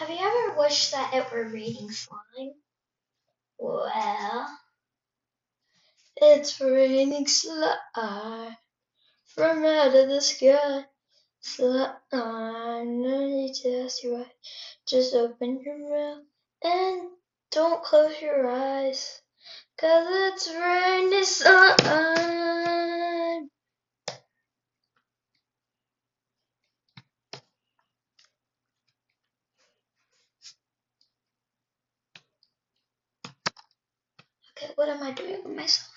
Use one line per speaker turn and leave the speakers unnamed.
Have you ever wished that it were raining slime? Well, it's raining slime from out of the sky. Slime, no need to ask you why. Just open your mouth and don't close your eyes. 'Cause it's raining slime. Okay, what am I doing with myself?